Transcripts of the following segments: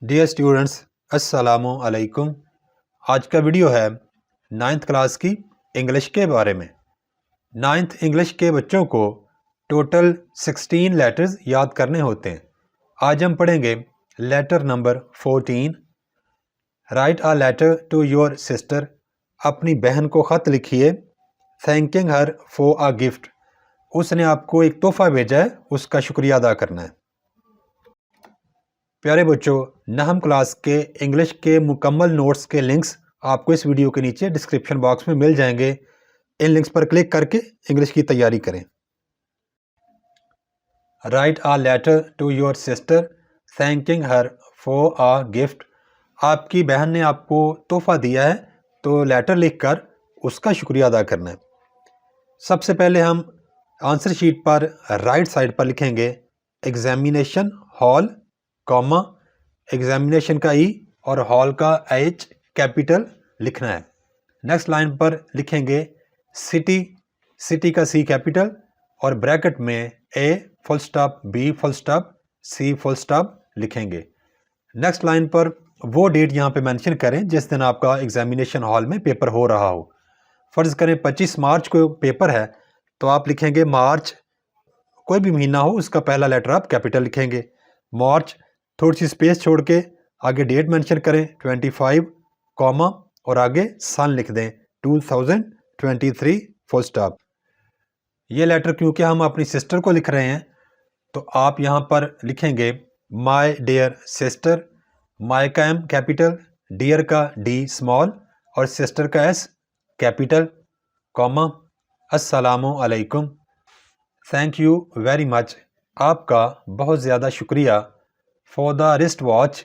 Dear students السلام علیکم۔ آج کا ویڈیو ہے 9th کلاس کی انگلش کے بارے میں۔ 9th انگلش کے بچوں کو ٹوٹل 16 لیٹرز یاد کرنے ہوتے ہیں۔ آج ہم پڑھیں گے letter number 14۔ Write a letter to your sister, اپنی بہن کو خط لکھیے۔ Thanking her for a gift, اس نے آپ کو ایک تحفہ بھیجا ہے، اس کا شکریہ ادا کرنا ہے۔ پیارے بچوں، 9th کلاس کے انگلش کے مکمل نوٹس کے لنکس آپ کو اس ویڈیو کے نیچے ڈسکرپشن باکس میں مل جائیں گے۔ ان لنکس پر کلک کر کے انگلش کی تیاری کریں۔ Write a letter to your sister thanking her for a gift, آپ کی بہن نے آپ کو تحفہ دیا ہے تو لیٹر لکھ کر اس کا شکریہ ادا کرنا ہے۔ سب سے پہلے ہم آنسر شیٹ پر رائٹ سائڈ پر لکھیں گے ایگزامینیشن ہال، کاما، ایگزامینیشن کا ای اور ہال کا ایچ کیپیٹل لکھنا ہے۔ نیکسٹ لائن پر لکھیں گے سٹی، سٹی کا سی کیپیٹل اور بریکٹ میں A full stop B full stop C full stop لکھیں گے۔ نیکسٹ لائن پر وہ ڈیٹ یہاں پہ مینشن کریں جس دن آپ کا ایگزامینیشن ہال میں پیپر ہو رہا ہو۔ فرض کریں 25 مارچ کو پیپر ہے تو آپ لکھیں گے مارچ، کوئی بھی مہینہ ہو اس کا پہلا لیٹر آپ کیپیٹل لکھیں گے، مارچ، تھوڑی سی اسپیس چھوڑ کے آگے ڈیٹ مینشن کریں 25 کاما اور آگے سن لکھ دیں 2023 فل سٹاپ۔ یہ لیٹر کیونکہ ہم اپنی سسٹر کو لکھ رہے ہیں تو آپ یہاں پر لکھیں گے مائی ڈیئر سسٹر، مائی کا ایم کیپیٹل، ڈیئر کا ڈی اسمال اور سسٹر کا ایس کیپیٹل، کاما، السلام علیکم، تھینک یو ویری مچ، آپ کا بہت زیادہ شکریہ، فور دا رسٹ واچ،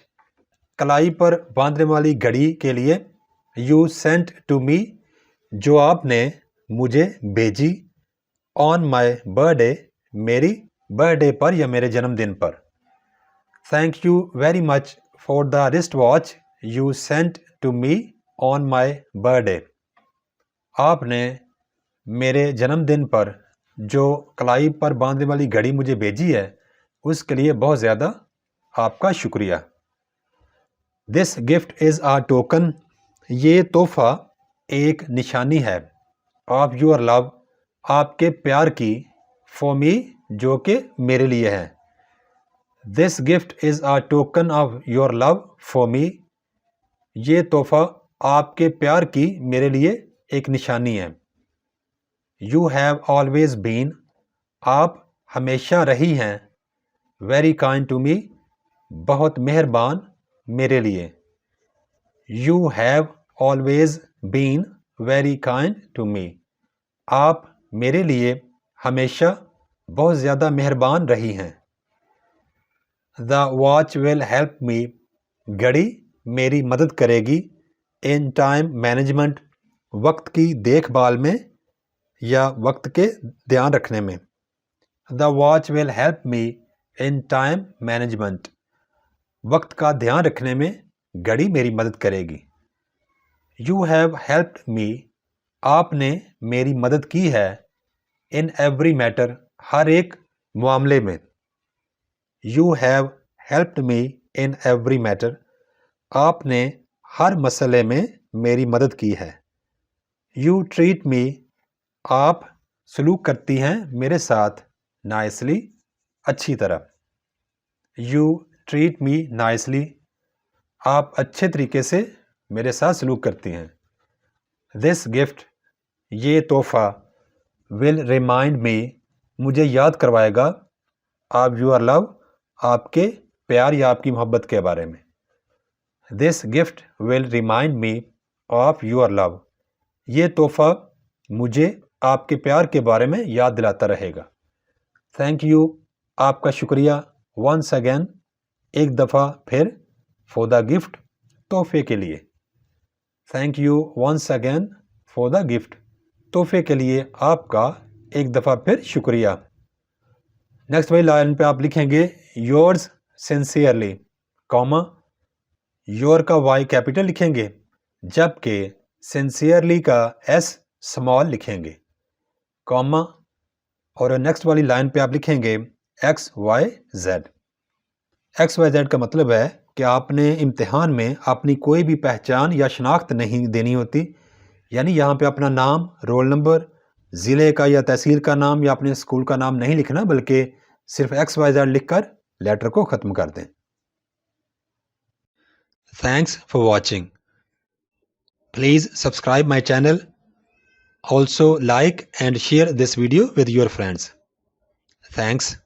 کلائی پر باندھنے والی گھڑی کے لیے، یو سینٹ ٹو می، جو آپ نے مجھے بھیجی، آن مائی برتھ ڈے، میری برتھ ڈے پر یا میرے جنم دن پر، thank you very much for the wrist watch you sent to me on my birthday, آپ نے میرے جنم دن پر جو کلائی پر باندھنے والی گھڑی مجھے بھیجی ہے اس کے لیے بہت زیادہ آپ کا شکریہ۔ دس گفٹ از آ ٹوکن، یہ تحفہ ایک نشانی ہے، آف یور لو، آپ کے پیار کی، فور می، جو کہ میرے لیے ہے۔ This gift is a token of your love for me, یہ تحفہ آپ کے پیار کی میرے لیے ایک نشانی ہے۔ یو ہیو آلویز بین، آپ ہمیشہ رہی ہیں، ویری کائنڈ ٹو می، بہت مہربان میرے لیے۔ You have always been very kind to me, آپ میرے لیے ہمیشہ بہت زیادہ مہربان رہی ہیں۔ دا واچ ول ہیلپ می، گھڑی میری مدد کرے گی، ان ٹائم مینجمنٹ، وقت کی دیکھ بھال میں یا وقت کے دھیان رکھنے میں۔ The watch will help me in time management, وقت کا دھیان رکھنے میں گھڑی میری مدد کرے گی۔ یو ہیو ہیلپڈ می، آپ نے میری مدد کی ہے، ان ایوری میٹر، ہر ایک معاملے میں۔ You have helped me in every matter, آپ نے ہر مسئلے میں میری مدد کی ہے۔ یو ٹریٹ می، آپ سلوک کرتی ہیں میرے ساتھ، نائسلی، اچھی طرح۔ یو ٹریٹ می نائسلی، آپ اچھے طریقے سے میرے ساتھ سلوک کرتی ہیں۔ دس گفٹ، یہ تحفہ، ول ریمائنڈ می، مجھے یاد کروائے گا، آف یور لو، آپ کے پیار یا آپ کی محبت کے بارے میں۔ This gift will remind me of your love, یہ تحفہ مجھے آپ کے پیار کے بارے میں یاد دلاتا رہے گا۔ تھینک یو، آپ کا شکریہ، ونس اگین، ایک دفعہ پھر، فور دا گفٹ، تحفے کے لیے۔ Thank you once again for the gift, تحفے کے لیے آپ کا ایک دفعہ پھر شکریہ۔ نیکسٹ والی لائن پہ آپ لکھیں گے یورز سنسیئرلی، کاما، یور کا وائی کیپیٹل لکھیں گے جبکہ سنسیئرلی کا ایس اسمال لکھیں گے، کاما، اور نیکسٹ والی لائن پہ آپ لکھیں گے X Y Z. X Y Z کا مطلب ہے کہ آپ نے امتحان میں اپنی کوئی بھی پہچان یا شناخت نہیں دینی ہوتی، یعنی یہاں پہ اپنا نام، رول نمبر، ضلع کا یا تحصیل کا نام یا اپنے اسکول کا نام نہیں لکھنا، بلکہ صرف XYZ لکھ کر لیٹر کو ختم کر دیں۔ Thanks for watching. Please subscribe my channel. Also like and share this video with your friends. Thanks.